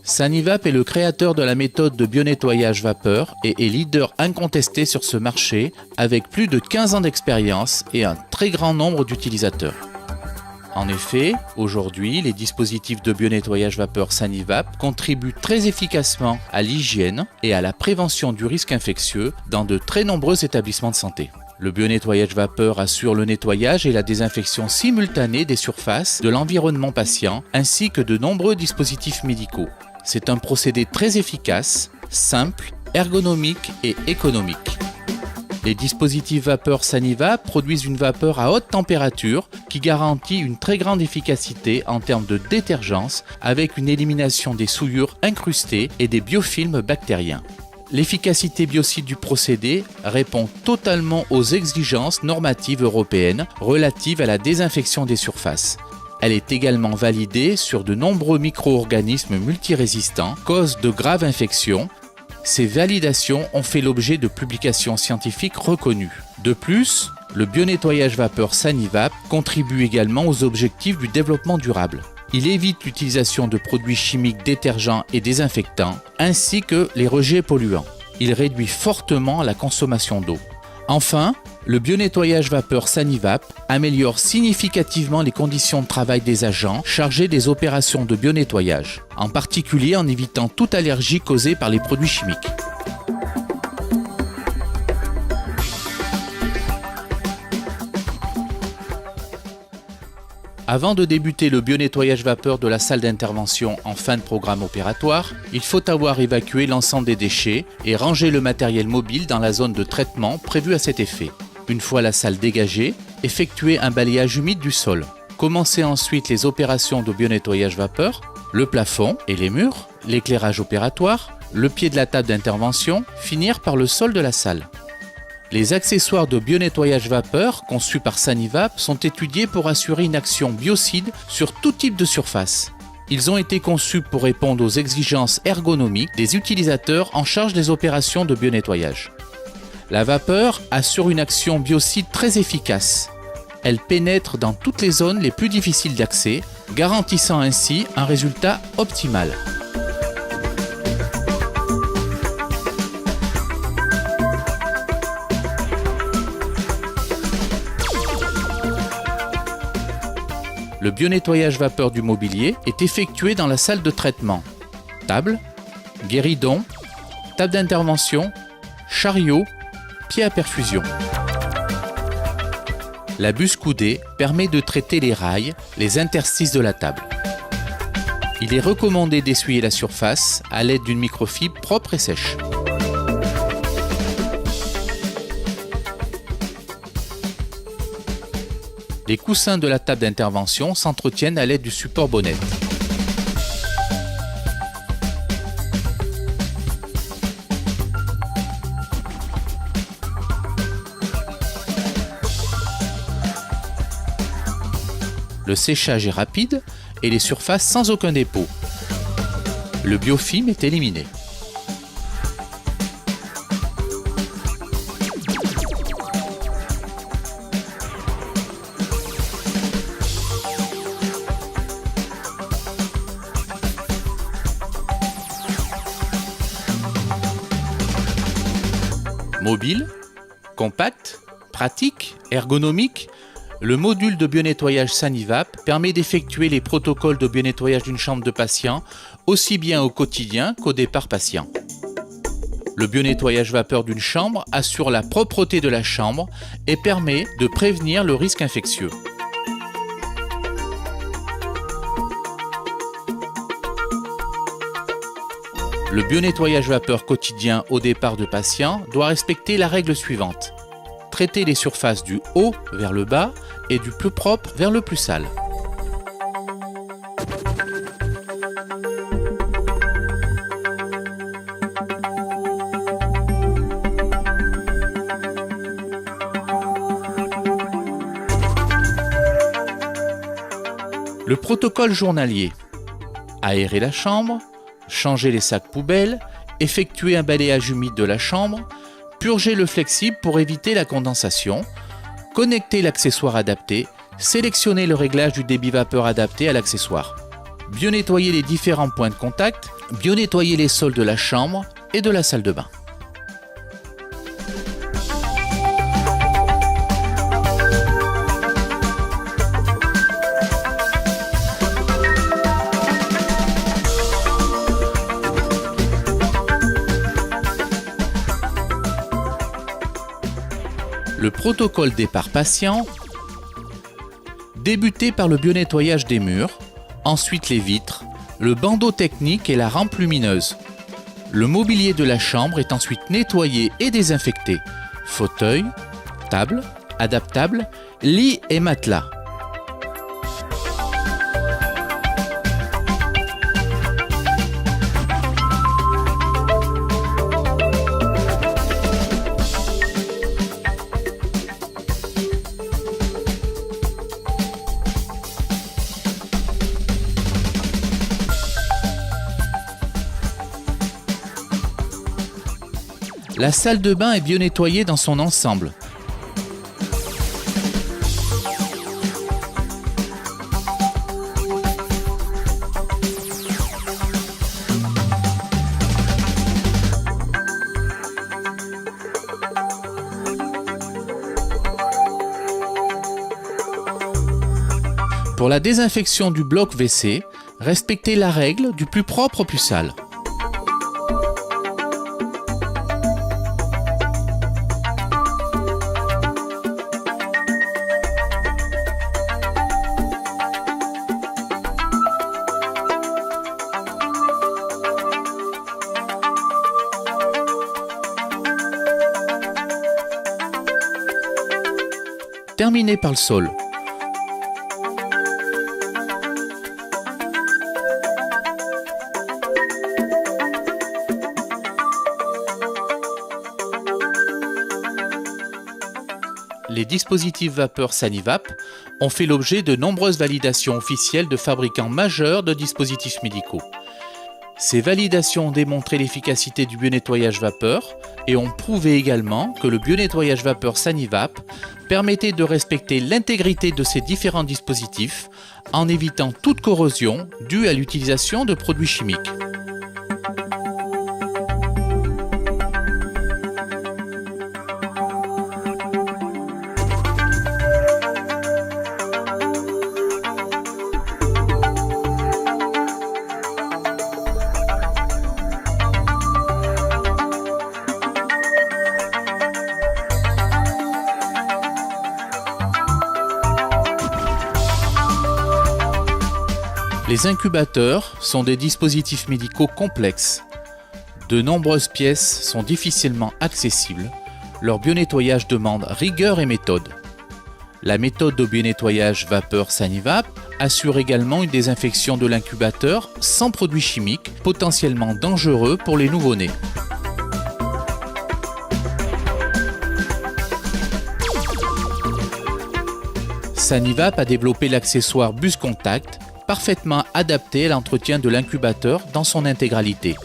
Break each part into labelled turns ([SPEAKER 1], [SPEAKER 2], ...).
[SPEAKER 1] Sanivap est le créateur de la méthode de bionettoyage vapeur et est leader incontesté sur ce marché avec plus de 15 ans d'expérience et un très grand nombre d'utilisateurs. En effet, aujourd'hui, les dispositifs de bionettoyage vapeur Sanivap contribuent très efficacement à l'hygiène et à la prévention du risque infectieux dans de très nombreux établissements de santé. Le bionettoyage vapeur assure le nettoyage et la désinfection simultanée des surfaces de l'environnement patient ainsi que de nombreux dispositifs médicaux. C'est un procédé très efficace, simple, ergonomique et économique. Les dispositifs vapeur Sanivap produisent une vapeur à haute température qui garantit une très grande efficacité en termes de détergence avec une élimination des souillures incrustées et des biofilms bactériens. L'efficacité biocide du procédé répond totalement aux exigences normatives européennes relatives à la désinfection des surfaces. Elle est également validée sur de nombreux micro-organismes multirésistants, cause de graves infections. Ces validations ont fait l'objet de publications scientifiques reconnues. De plus, le bionettoyage vapeur Sanivap contribue également aux objectifs du développement durable. Il évite l'utilisation de produits chimiques détergents et désinfectants, ainsi que les rejets polluants. Il réduit fortement la consommation d'eau. Enfin, le bionettoyage vapeur Sanivap améliore significativement les conditions de travail des agents chargés des opérations de bionettoyage, en particulier en évitant toute allergie causée par les produits chimiques. Avant de débuter le bionettoyage vapeur de la salle d'intervention en fin de programme opératoire, il faut avoir évacué l'ensemble des déchets et ranger le matériel mobile dans la zone de traitement prévue à cet effet. Une fois la salle dégagée, effectuez un balayage humide du sol. Commencez ensuite les opérations de bionettoyage vapeur, le plafond et les murs, l'éclairage opératoire, le pied de la table d'intervention, finir par le sol de la salle. Les accessoires de bionettoyage vapeur conçus par Sanivap sont étudiés pour assurer une action biocide sur tout type de surface. Ils ont été conçus pour répondre aux exigences ergonomiques des utilisateurs en charge des opérations de bionettoyage. La vapeur assure une action biocide très efficace. Elle pénètre dans toutes les zones les plus difficiles d'accès, garantissant ainsi un résultat optimal. Le bionettoyage vapeur du mobilier est effectué dans la salle de traitement. Table, guéridon, table d'intervention, chariot, pied à perfusion. La bûche coudée permet de traiter les rails, les interstices de la table. Il est recommandé d'essuyer la surface à l'aide d'une microfibre propre et sèche. Les coussins de la table d'intervention s'entretiennent à l'aide du support bonnette. Le séchage est rapide et les surfaces sans aucun dépôt. Le biofilm est éliminé. Mobile, compact, pratique, ergonomique, le module de bionettoyage Sanivap permet d'effectuer les protocoles de bionettoyage d'une chambre de patient aussi bien au quotidien qu'au départ patient. Le bionettoyage vapeur d'une chambre assure la propreté de la chambre et permet de prévenir le risque infectieux. Le bionettoyage vapeur quotidien au départ de patient doit respecter la règle suivante. Traiter les surfaces du haut vers le bas et du plus propre vers le plus sale. Le protocole journalier. Aérer la chambre, changer les sacs poubelles, effectuer un balayage humide de la chambre, purger le flexible pour éviter la condensation, connecter l'accessoire adapté, sélectionner le réglage du débit vapeur adapté à l'accessoire. Bio-nettoyer les différents points de contact, bio-nettoyer les sols de la chambre et de la salle de bain. Le protocole départ patient. Débuter par le bio-nettoyage des murs, ensuite les vitres, le bandeau technique et la rampe lumineuse. Le mobilier de la chambre est ensuite nettoyé et désinfecté. Fauteuil, table, adaptable, lit et matelas. La salle de bain est bien nettoyée dans son ensemble. Pour la désinfection du bloc WC, respectez la règle du plus propre au plus sale. Terminez par le sol. Les dispositifs vapeur Sanivap ont fait l'objet de nombreuses validations officielles de fabricants majeurs de dispositifs médicaux. Ces validations ont démontré l'efficacité du bio-nettoyage vapeur et ont prouvé également que le bio-nettoyage vapeur Sanivap permettait de respecter l'intégrité de ces différents dispositifs en évitant toute corrosion due à l'utilisation de produits chimiques. Les incubateurs sont des dispositifs médicaux complexes. De nombreuses pièces sont difficilement accessibles. Leur bio-nettoyage demande rigueur et méthode. La méthode de bio-nettoyage vapeur Sanivap assure également une désinfection de l'incubateur sans produits chimiques potentiellement dangereux pour les nouveau-nés. Sanivap a développé l'accessoire Bus Contact, parfaitement adapté à l'entretien de l'incubateur dans son intégralité.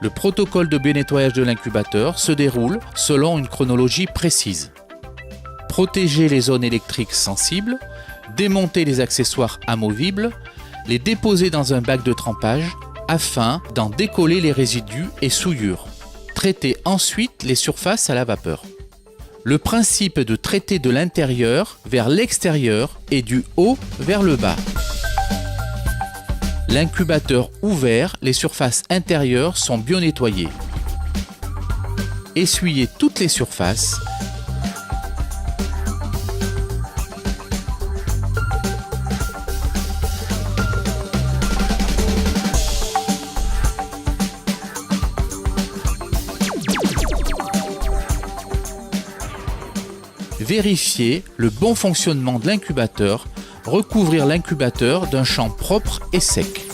[SPEAKER 1] Le protocole de bio-nettoyage de l'incubateur se déroule selon une chronologie précise. Protéger les zones électriques sensibles, démonter les accessoires amovibles, les déposer dans un bac de trempage afin d'en décoller les résidus et souillures. Traiter ensuite les surfaces à la vapeur. Le principe est de traiter de l'intérieur vers l'extérieur et du haut vers le bas. L'incubateur ouvert, les surfaces intérieures sont bien nettoyées. Essuyez toutes les surfaces. Vérifier le bon fonctionnement de l'incubateur, recouvrir l'incubateur d'un champ propre et sec.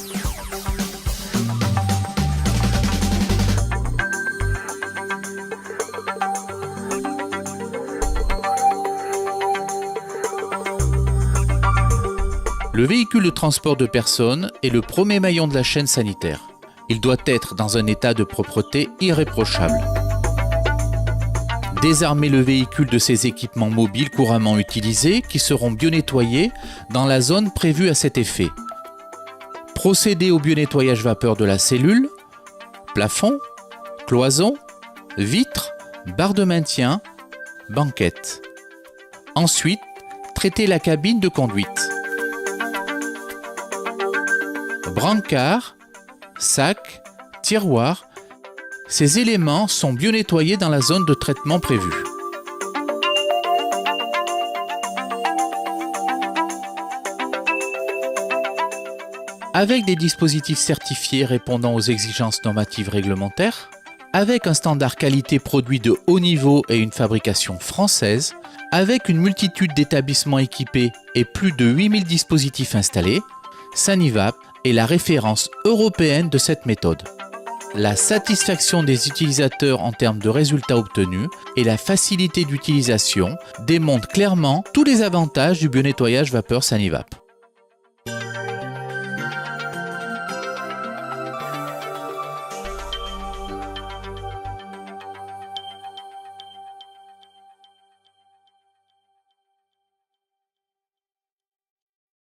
[SPEAKER 1] Le véhicule de transport de personnes est le premier maillon de la chaîne sanitaire. Il doit être dans un état de propreté irréprochable. Désarmer le véhicule de ses équipements mobiles couramment utilisés qui seront bien nettoyés dans la zone prévue à cet effet. Procéder au bio-nettoyage vapeur de la cellule, plafond, cloison, vitres, barre de maintien, banquette. Ensuite, traiter la cabine de conduite. Brancard, sac, tiroir, ces éléments sont bio-nettoyés dans la zone de traitement prévue. Avec des dispositifs certifiés répondant aux exigences normatives réglementaires, avec un standard qualité produit de haut niveau et une fabrication française, avec une multitude d'établissements équipés et plus de 8000 dispositifs installés, Sanivap est la référence européenne de cette méthode. La satisfaction des utilisateurs en termes de résultats obtenus et la facilité d'utilisation démontrent clairement tous les avantages du bio-nettoyage vapeur Sanivap.